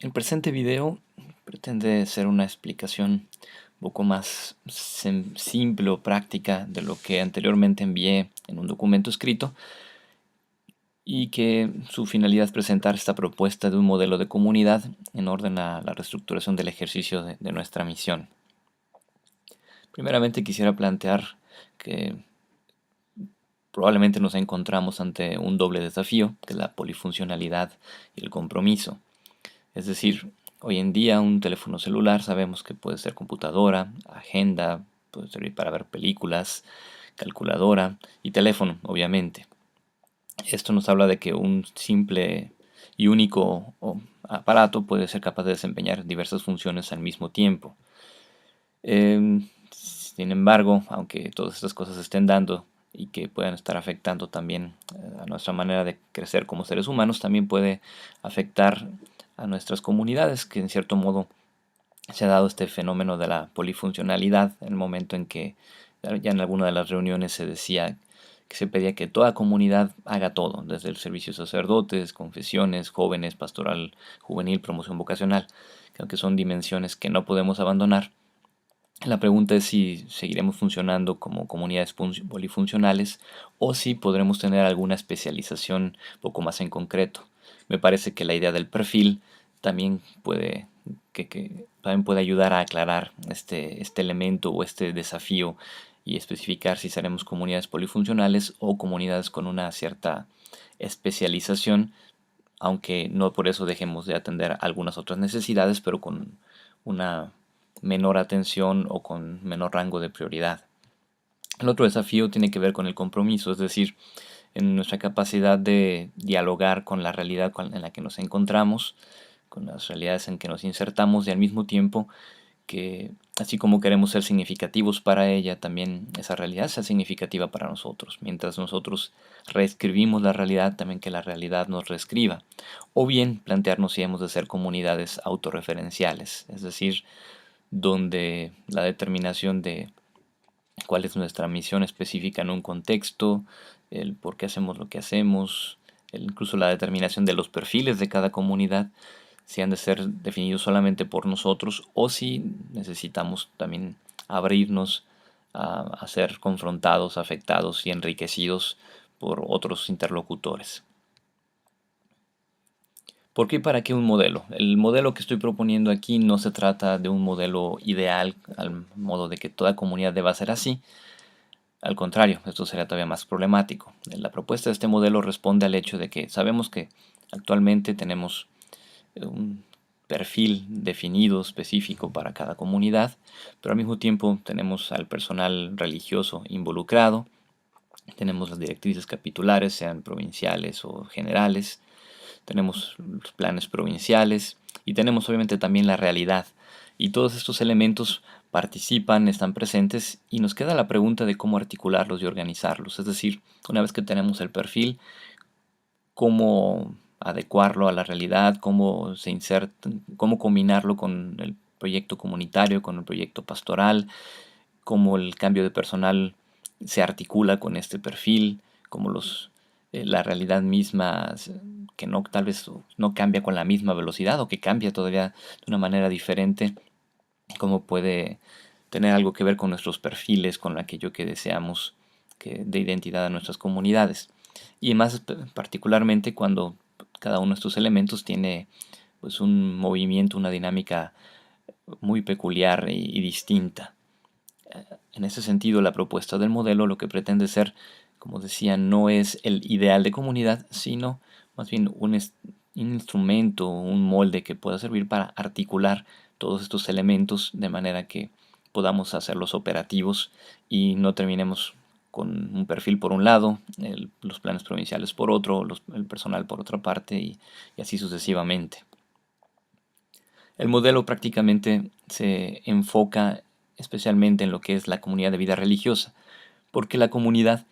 El presente video pretende ser una explicación un poco más simple o práctica de lo que anteriormente envié en un documento escrito y que su finalidad es presentar esta propuesta de un modelo de comunidad en orden a la reestructuración del ejercicio de nuestra misión. Primeramente quisiera plantear que probablemente nos encontramos ante un doble desafío, que es la polifuncionalidad y el compromiso. Es decir, hoy en día un teléfono celular sabemos que puede ser computadora, agenda, puede servir para ver películas, calculadora y teléfono, obviamente. Esto nos habla de que un simple y único aparato puede ser capaz de desempeñar diversas funciones al mismo tiempo. Sin embargo, aunque todas estas cosas se estén dando y que puedan estar afectando también a nuestra manera de crecer como seres humanos, también puede afectar a nuestras comunidades, que en cierto modo se ha dado este fenómeno de la polifuncionalidad, en el momento en que ya en alguna de las reuniones se decía que se pedía que toda comunidad haga todo, desde el servicio de sacerdotes, confesiones, jóvenes, pastoral juvenil, promoción vocacional. Creo que son dimensiones que no podemos abandonar. La pregunta es si seguiremos funcionando como comunidades polifuncionales o si podremos tener alguna especialización un poco más en concreto. Me parece que la idea del perfil también también puede ayudar a aclarar este elemento o este desafío y especificar si seremos comunidades polifuncionales o comunidades con una cierta especialización, aunque no por eso dejemos de atender algunas otras necesidades, pero con una menor atención o con menor rango de prioridad. El otro desafío tiene que ver con el compromiso, es decir, en nuestra capacidad de dialogar con la realidad en la que nos encontramos, con las realidades en que nos insertamos y al mismo tiempo que así como queremos ser significativos para ella, también esa realidad sea significativa para nosotros. Mientras nosotros reescribimos la realidad, también que la realidad nos reescriba. O bien plantearnos si hemos de ser comunidades autorreferenciales, es decir, donde la determinación de cuál es nuestra misión específica en un contexto, el por qué hacemos lo que hacemos, incluso la determinación de los perfiles de cada comunidad, si han de ser definidos solamente por nosotros o si necesitamos también abrirnos a ser confrontados, afectados y enriquecidos por otros interlocutores. ¿Por qué y para qué un modelo? El modelo que estoy proponiendo aquí no se trata de un modelo ideal al modo de que toda comunidad deba ser así. Al contrario, esto sería todavía más problemático. La propuesta de este modelo responde al hecho de que sabemos que actualmente tenemos un perfil definido, específico para cada comunidad, pero al mismo tiempo tenemos al personal religioso involucrado, tenemos las directrices capitulares, sean provinciales o generales, tenemos los planes provinciales y tenemos obviamente también la realidad. Y todos estos elementos participan, están presentes y nos queda la pregunta de cómo articularlos y organizarlos. Es decir, una vez que tenemos el perfil, cómo adecuarlo a la realidad, cómo se inserta, cómo combinarlo con el proyecto comunitario, con el proyecto pastoral, cómo el cambio de personal se articula con este perfil, cómo la realidad misma que no tal vez no cambia con la misma velocidad o que cambia todavía de una manera diferente, cómo puede tener algo que ver con nuestros perfiles, con aquello que deseamos de identidad a nuestras comunidades. Y más particularmente cuando cada uno de estos elementos tiene pues un movimiento, una dinámica muy peculiar y distinta. En ese sentido, la propuesta del modelo lo que pretende ser, como decía, no es el ideal de comunidad, sino más bien un instrumento, un molde que pueda servir para articular todos estos elementos de manera que podamos hacerlos operativos y no terminemos con un perfil por un lado, los planes provinciales por otro, el personal por otra parte y así sucesivamente. El modelo prácticamente se enfoca especialmente en lo que es la comunidad de vida religiosa, porque la comunidad,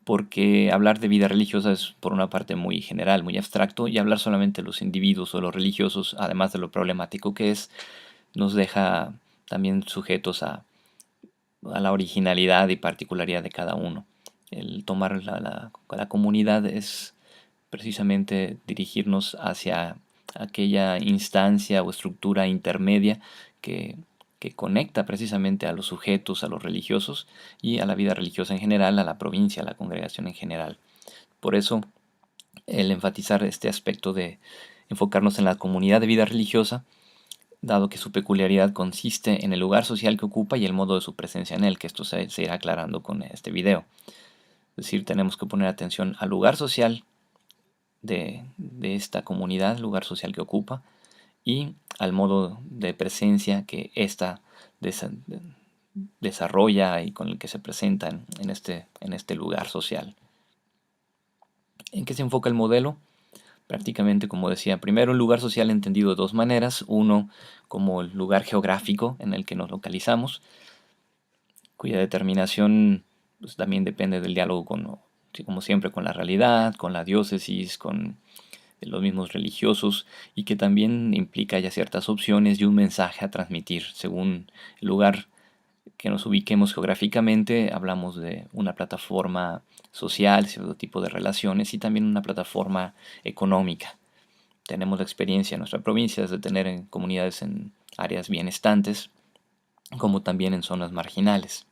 porque hablar de vida religiosa es por una parte muy general, muy abstracto, y hablar solamente de los individuos o los religiosos, además de lo problemático que es, nos deja también sujetos a la originalidad y particularidad de cada uno. El tomar la comunidad es precisamente dirigirnos hacia aquella instancia o estructura intermedia que, que conecta precisamente a los sujetos, a los religiosos y a la vida religiosa en general, a la provincia, a la congregación en general. Por eso, el enfatizar este aspecto de enfocarnos en la comunidad de vida religiosa, dado que su peculiaridad consiste en el lugar social que ocupa y el modo de su presencia en él, que esto se irá aclarando con este video. Es decir, tenemos que poner atención al lugar social de esta comunidad, lugar social que ocupa, y al modo de presencia que ésta desarrolla y con el que se presenta en este lugar social. ¿En qué se enfoca el modelo? Prácticamente, como decía, primero un lugar social entendido de dos maneras. Uno, como el lugar geográfico en el que nos localizamos, cuya determinación pues, también depende del diálogo con, sí, como siempre, con la realidad, con la diócesis, con los mismos religiosos, y que también implica ya ciertas opciones y un mensaje a transmitir. Según el lugar que nos ubiquemos geográficamente, hablamos de una plataforma social, cierto tipo de relaciones, y también una plataforma económica. Tenemos la experiencia en nuestra provincia de tener comunidades en áreas bien estantes, como también en zonas marginales.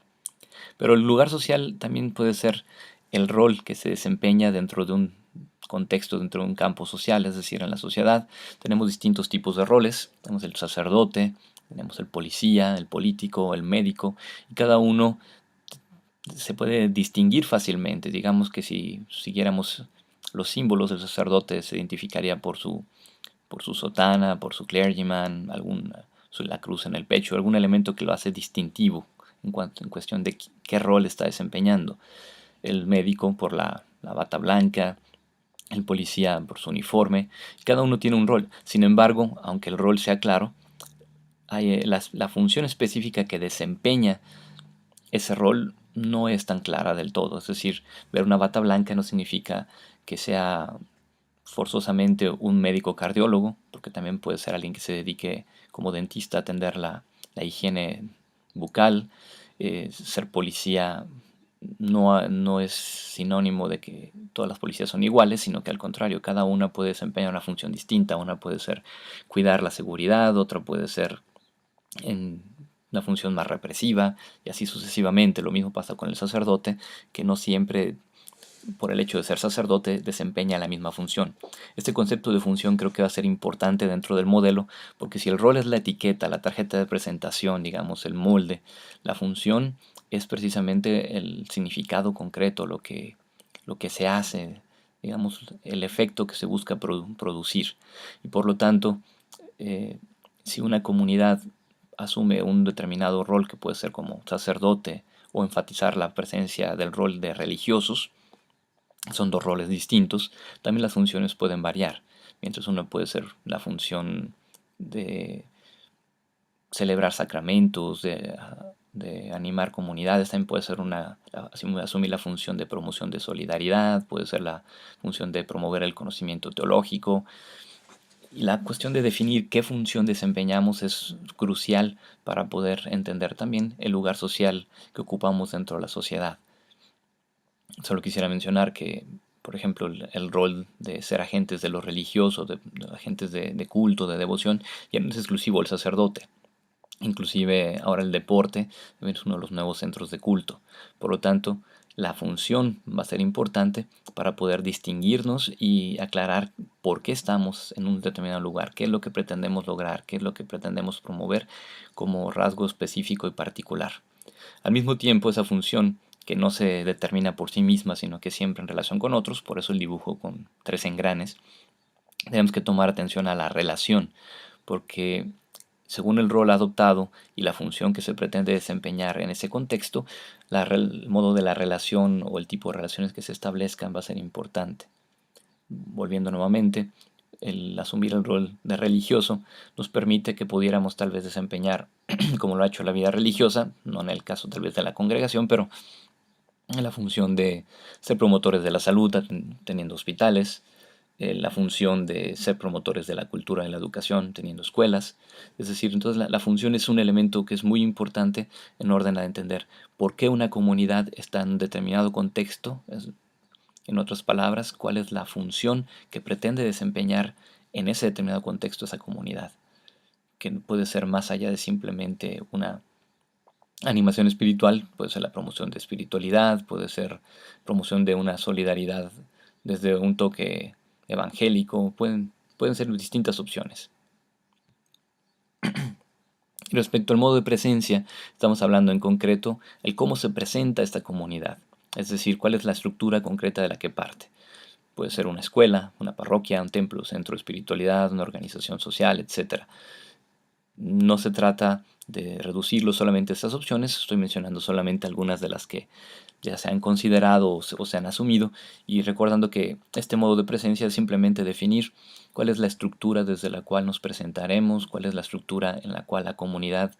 Pero el lugar social también puede ser el rol que se desempeña dentro de un contexto, dentro de un campo social, es decir, en la sociedad. Tenemos distintos tipos de roles. Tenemos el sacerdote, tenemos el policía, el político, el médico, y cada uno se puede distinguir fácilmente. Digamos que si siguiéramos los símbolos, el sacerdote se identificaría por su sotana, por su clergyman, la cruz en el pecho, algún elemento que lo hace distintivo en cuestión de qué rol está desempeñando. El médico por la bata blanca, el policía por su uniforme, cada uno tiene un rol. Sin embargo, aunque el rol sea claro, la función específica que desempeña ese rol no es tan clara del todo. Es decir, ver una bata blanca no significa que sea forzosamente un médico cardiólogo, porque también puede ser alguien que se dedique como dentista a atender la higiene bucal. Ser policía no es sinónimo de que todas las policías son iguales, sino que al contrario, cada una puede desempeñar una función distinta. Una puede ser cuidar la seguridad, otra puede ser en una función más represiva, y así sucesivamente. Lo mismo pasa con el sacerdote, que no siempre por el hecho de ser sacerdote desempeña la misma función. Este concepto de función creo que va a ser importante dentro del modelo, porque si el rol es la etiqueta, la tarjeta de presentación, digamos el molde, la función es precisamente el significado concreto, lo que se hace, digamos el efecto que se busca producir. Y por lo tanto, si una comunidad asume un determinado rol que puede ser como sacerdote o enfatizar la presencia del rol de religiosos, son dos roles distintos. También las funciones pueden variar. Mientras una puede ser la función de celebrar sacramentos, de animar comunidades, también puede ser asumir la función de promoción de solidaridad, puede ser la función de promover el conocimiento teológico. Y la cuestión de definir qué función desempeñamos es crucial para poder entender también el lugar social que ocupamos dentro de la sociedad. Solo quisiera mencionar que, por ejemplo, el rol de ser agentes de lo religioso, de agentes de culto, de devoción, ya no es exclusivo el sacerdote. Inclusive ahora el deporte también es uno de los nuevos centros de culto. Por lo tanto, la función va a ser importante para poder distinguirnos y aclarar por qué estamos en un determinado lugar, qué es lo que pretendemos lograr, qué es lo que pretendemos promover como rasgo específico y particular. Al mismo tiempo, esa función que no se determina por sí misma, sino que siempre en relación con otros, por eso el dibujo con tres engranes, tenemos que tomar atención a la relación, porque según el rol adoptado y la función que se pretende desempeñar en ese contexto, el modo de la relación o el tipo de relaciones que se establezcan va a ser importante. Volviendo nuevamente, el asumir el rol de religioso nos permite que pudiéramos tal vez desempeñar, como lo ha hecho la vida religiosa, no en el caso tal vez de la congregación, pero en la función de ser promotores de la salud, teniendo hospitales, la función de ser promotores de la cultura y la educación, teniendo escuelas. Es decir, entonces la función es un elemento que es muy importante en orden a entender por qué una comunidad está en un determinado contexto. En otras palabras, cuál es la función que pretende desempeñar en ese determinado contexto esa comunidad, que puede ser más allá de simplemente una animación espiritual, puede ser la promoción de espiritualidad, puede ser promoción de una solidaridad desde un toque evangélico, pueden ser distintas opciones. Y respecto al modo de presencia, estamos hablando en concreto el cómo se presenta esta comunidad, es decir, cuál es la estructura concreta de la que parte. Puede ser una escuela, una parroquia, un templo, centro de espiritualidad, una organización social, etc. No se trata de reducirlo solamente a estas opciones, estoy mencionando solamente algunas de las que ya se han considerado o se han asumido, y recordando que este modo de presencia es simplemente definir cuál es la estructura desde la cual nos presentaremos, cuál es la estructura en la cual la comunidad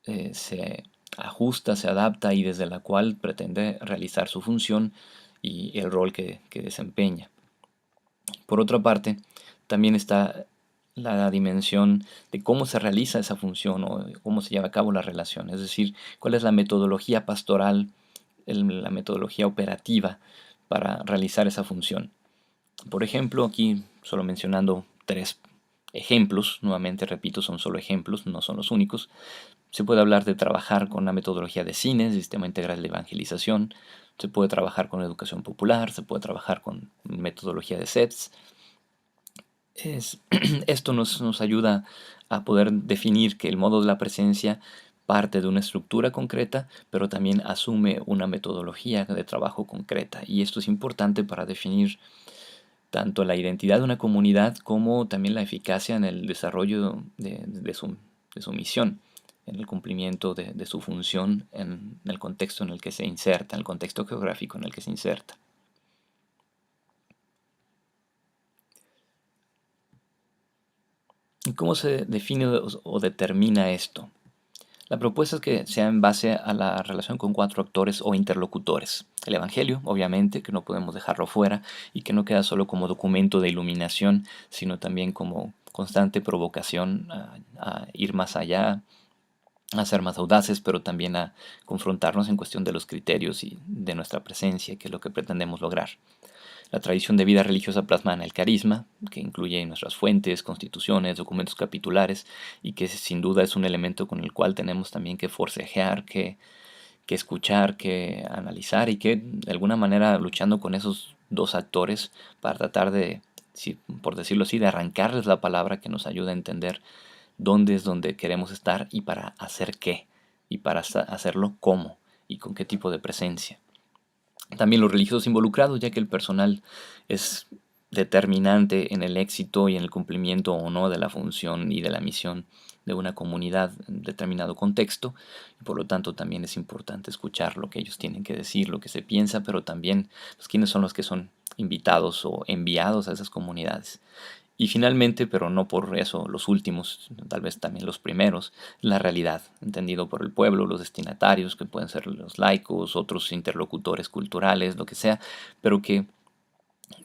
se ajusta, se adapta y desde la cual pretende realizar su función y el rol que desempeña. Por otra parte, también está la dimensión de cómo se realiza esa función o cómo se lleva a cabo la relación, es decir, cuál es la metodología pastoral, la metodología operativa para realizar esa función. Por ejemplo, aquí solo mencionando 3 ejemplos, nuevamente repito, son solo ejemplos, no son los únicos. Se puede hablar de trabajar con la metodología de cine, Sistema Integral de Evangelización, se puede trabajar con educación popular, se puede trabajar con metodología de SETS. Esto nos ayuda a poder definir que el modo de la presencia parte de una estructura concreta, pero también asume una metodología de trabajo concreta. Y esto es importante para definir tanto la identidad de una comunidad como también la eficacia en el desarrollo de su misión, en el cumplimiento de su función en el contexto en el que se inserta, en el contexto geográfico en el que se inserta. ¿Y cómo se define o determina esto? La propuesta es que sea en base a la relación con 4 actores o interlocutores. El Evangelio, obviamente, que no podemos dejarlo fuera y que no queda solo como documento de iluminación, sino también como constante provocación a ir más allá, a ser más audaces, pero también a confrontarnos en cuestión de los criterios y de nuestra presencia, que es lo que pretendemos lograr. La tradición de vida religiosa plasmada en el carisma, que incluye nuestras fuentes, constituciones, documentos capitulares, y que sin duda es un elemento con el cual tenemos también que forcejear, que escuchar, que analizar y que de alguna manera luchando con esos 2 actores para tratar de, por decirlo así, de arrancarles la palabra que nos ayude a entender dónde es donde queremos estar y para hacer qué, y para hacerlo cómo y con qué tipo de presencia. También los religiosos involucrados, ya que el personal es determinante en el éxito y en el cumplimiento o no de la función y de la misión de una comunidad en determinado contexto, y por lo tanto también es importante escuchar lo que ellos tienen que decir, lo que se piensa, pero también pues, quiénes son los que son invitados o enviados a esas comunidades. Y finalmente, pero no por eso los últimos, tal vez también los primeros, la realidad, entendido por el pueblo, los destinatarios, que pueden ser los laicos, otros interlocutores culturales, lo que sea, pero que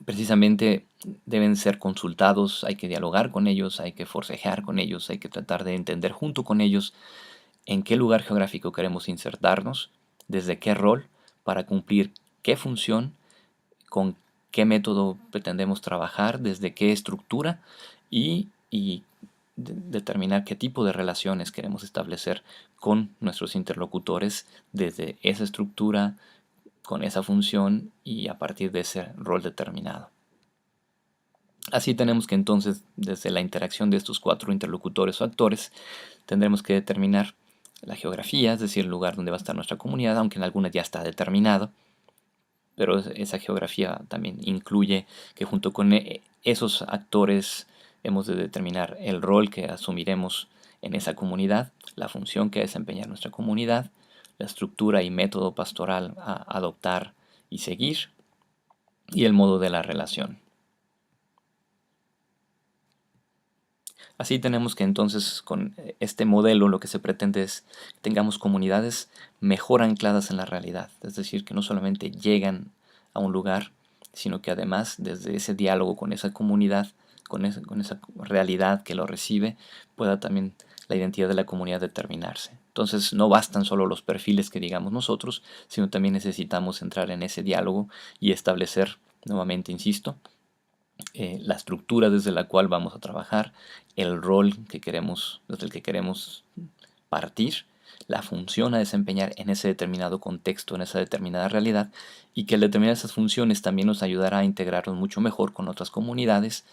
precisamente deben ser consultados, hay que dialogar con ellos, hay que forcejear con ellos, hay que tratar de entender junto con ellos en qué lugar geográfico queremos insertarnos, desde qué rol, para cumplir qué función, con qué método pretendemos trabajar, desde qué estructura y determinar qué tipo de relaciones queremos establecer con nuestros interlocutores desde esa estructura, con esa función y a partir de ese rol determinado. Así tenemos que entonces, desde la interacción de estos 4 interlocutores o actores, tendremos que determinar la geografía, es decir, el lugar donde va a estar nuestra comunidad, aunque en algunas ya está determinado, pero esa geografía también incluye que junto con esos actores hemos de determinar el rol que asumiremos en esa comunidad, la función que desempeña nuestra comunidad, la estructura y método pastoral a adoptar y seguir, y el modo de la relación. Así tenemos que entonces con este modelo lo que se pretende es que tengamos comunidades mejor ancladas en la realidad, es decir, que no solamente llegan a un lugar, sino que además desde ese diálogo con esa comunidad, con esa realidad que lo recibe, pueda también la identidad de la comunidad determinarse. Entonces no bastan solo los perfiles que digamos nosotros, sino también necesitamos entrar en ese diálogo y establecer, nuevamente insisto, la estructura desde la cual vamos a trabajar, el rol que queremos, desde el que queremos partir, la función a desempeñar en ese determinado contexto, en esa determinada realidad, y que al determinar esas funciones también nos ayudará a integrarnos mucho mejor con otras comunidades,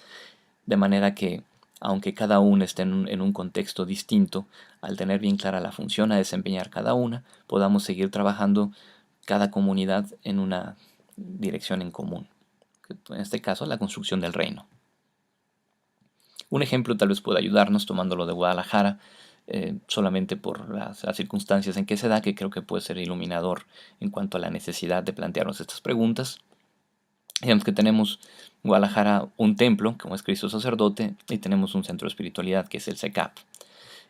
de manera que, aunque cada una esté en un contexto distinto, al tener bien clara la función a desempeñar cada una, podamos seguir trabajando cada comunidad en una dirección en común, en este caso la construcción del reino. Un ejemplo tal vez pueda ayudarnos, tomándolo de Guadalajara, solamente por las circunstancias en que se da, que creo que puede ser iluminador en cuanto a la necesidad de plantearnos estas preguntas. Digamos que tenemos en Guadalajara un templo, como es Cristo Sacerdote, y tenemos un centro de espiritualidad, que es el CECAP.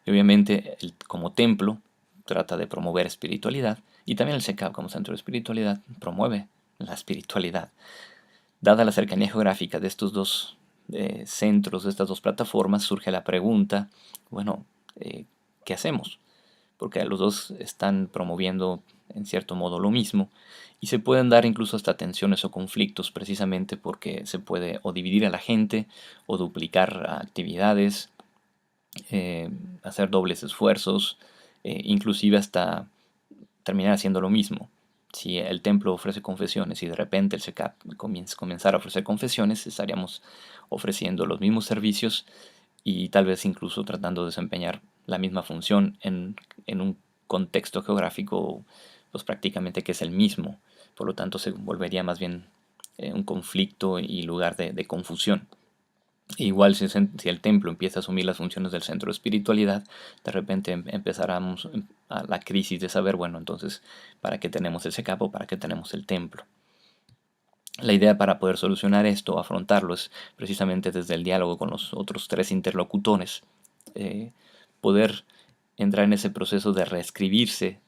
Y obviamente, como templo, trata de promover espiritualidad, y también el CECAP, como centro de espiritualidad, promueve la espiritualidad. Dada la cercanía geográfica de estos dos centros, de estas dos plataformas, surge la pregunta, bueno, ¿qué hacemos? Porque los dos están promoviendo en cierto modo lo mismo y se pueden dar incluso hasta tensiones o conflictos precisamente porque se puede o dividir a la gente o duplicar actividades, hacer dobles esfuerzos, inclusive hasta terminar haciendo lo mismo. Si el templo ofrece confesiones y de repente el SECAP comenzara a ofrecer confesiones, estaríamos ofreciendo los mismos servicios y tal vez incluso tratando de desempeñar la misma función en un contexto geográfico pues prácticamente que es el mismo. Por lo tanto se volvería más bien un conflicto y lugar de confusión. Igual si el templo empieza a asumir las funciones del centro de espiritualidad, de repente empezaremos a la crisis de saber, bueno, entonces, ¿para qué tenemos ese capo? ¿Para qué tenemos el templo? La idea para poder solucionar esto, afrontarlo, es precisamente desde el diálogo con los otros tres interlocutores, poder entrar en ese proceso de reescribirse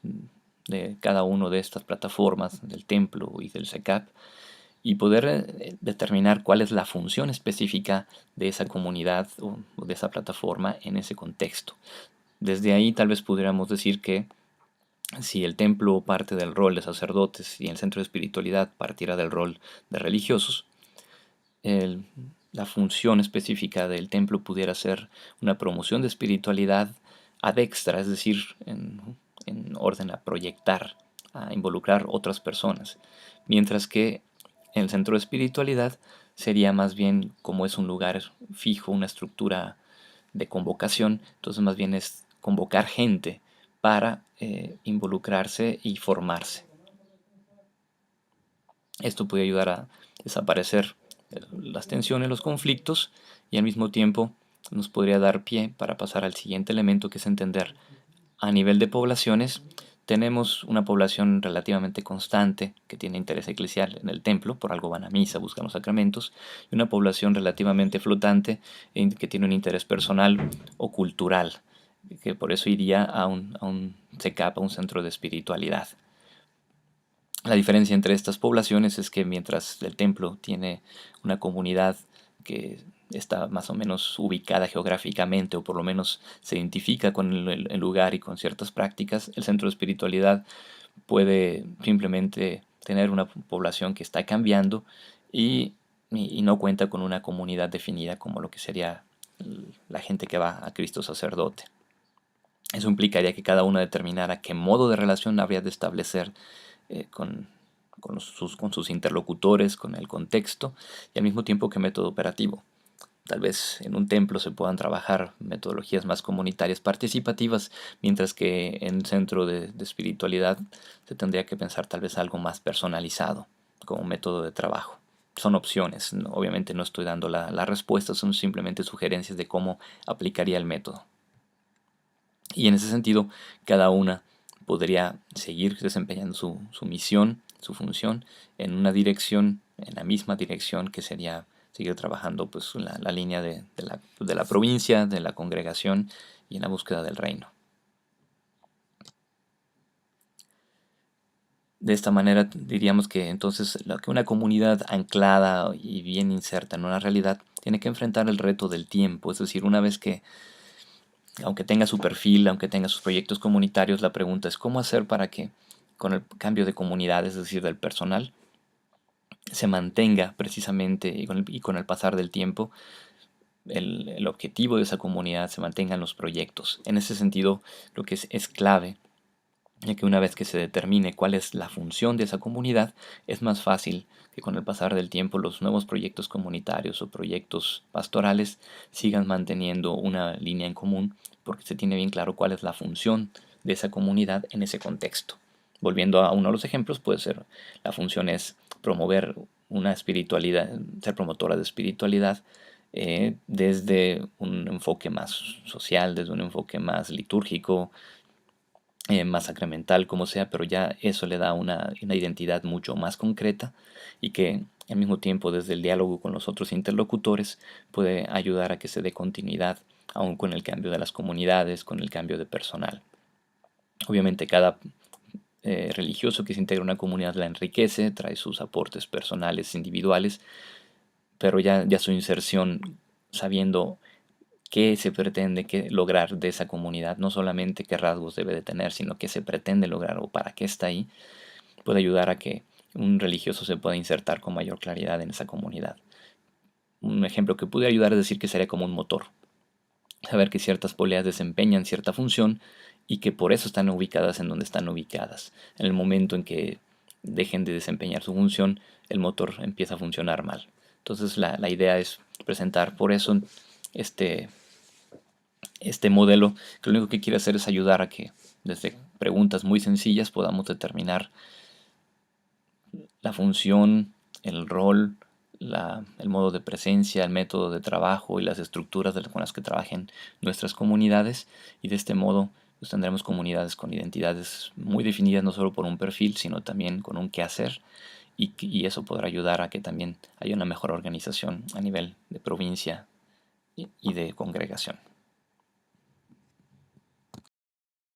de cada una de estas plataformas, del templo y del SECAP, y poder determinar cuál es la función específica de esa comunidad o de esa plataforma en ese contexto. Desde ahí tal vez pudiéramos decir que si el templo parte del rol de sacerdotes y el centro de espiritualidad partiera del rol de religiosos, el- la función específica del templo pudiera ser una promoción de espiritualidad ad extra, es decir, en orden a proyectar, a involucrar otras personas, mientras que el centro de espiritualidad sería más bien como es un lugar fijo, una estructura de convocación, entonces más bien es convocar gente para involucrarse y formarse. Esto puede ayudar a desaparecer las tensiones, los conflictos y al mismo tiempo nos podría dar pie para pasar al siguiente elemento, que es entender a nivel de poblaciones. Tenemos una población relativamente constante que tiene interés eclesial en el templo, por algo van a misa, buscan los sacramentos, y una población relativamente flotante que tiene un interés personal o cultural, que por eso iría a un CECAP, a un centro de espiritualidad. La diferencia entre estas poblaciones es que mientras el templo tiene una comunidad que está más o menos ubicada geográficamente o por lo menos se identifica con el lugar y con ciertas prácticas, el centro de espiritualidad puede simplemente tener una población que está cambiando y no cuenta con una comunidad definida como lo que sería la gente que va a Cristo sacerdote. Eso implicaría que cada uno determinara qué modo de relación habría de establecer con sus interlocutores, con el contexto y al mismo tiempo qué método operativo. Tal vez en un templo se puedan trabajar metodologías más comunitarias participativas, mientras que en un centro de espiritualidad se tendría que pensar tal vez algo más personalizado como método de trabajo. Son opciones, obviamente no estoy dando la respuesta, son simplemente sugerencias de cómo aplicaría el método. Y en ese sentido, cada una podría seguir desempeñando su misión, su función, en una dirección, en la misma dirección que sería seguir trabajando pues, la línea de la provincia, de la congregación y en la búsqueda del reino. De esta manera diríamos que entonces que una comunidad anclada y bien inserta en una realidad tiene que enfrentar el reto del tiempo, es decir, una vez que aunque tenga su perfil, aunque tenga sus proyectos comunitarios, la pregunta es cómo hacer para que con el cambio de comunidad, es decir, del personal, se mantenga precisamente y con el pasar del tiempo el objetivo de esa comunidad se mantengan los proyectos. En ese sentido, lo que es clave, ya que una vez que se determine cuál es la función de esa comunidad, es más fácil que con el pasar del tiempo los nuevos proyectos comunitarios o proyectos pastorales sigan manteniendo una línea en común, porque se tiene bien claro cuál es la función de esa comunidad en ese contexto. Volviendo a uno de los ejemplos, puede ser, la función es promover una espiritualidad, ser promotora de espiritualidad, desde un enfoque más social, desde un enfoque más litúrgico, más sacramental, como sea, pero ya eso le da una identidad mucho más concreta y que al mismo tiempo desde el diálogo con los otros interlocutores puede ayudar a que se dé continuidad aún con el cambio de las comunidades, con el cambio de personal. Obviamente cada religioso que se integra a una comunidad la enriquece, trae sus aportes personales, individuales, pero ya su inserción sabiendo qué se pretende lograr de esa comunidad, no solamente qué rasgos debe de tener, sino qué se pretende lograr o para qué está ahí, puede ayudar a que un religioso se pueda insertar con mayor claridad en esa comunidad. Un ejemplo que puede ayudar es decir que sería como un motor. Saber que ciertas poleas desempeñan cierta función y que por eso están ubicadas en donde están ubicadas. En el momento en que dejen de desempeñar su función, el motor empieza a funcionar mal. Entonces la idea es presentar por eso este, este modelo, que lo único que quiere hacer es ayudar a que desde preguntas muy sencillas podamos determinar la función, el rol, el modo de presencia, el método de trabajo y las estructuras con las que trabajen nuestras comunidades, y de este modo pues, tendremos comunidades con identidades muy definidas no solo por un perfil, sino también con un quehacer, y eso podrá ayudar a que también haya una mejor organización a nivel de provincia y de congregación.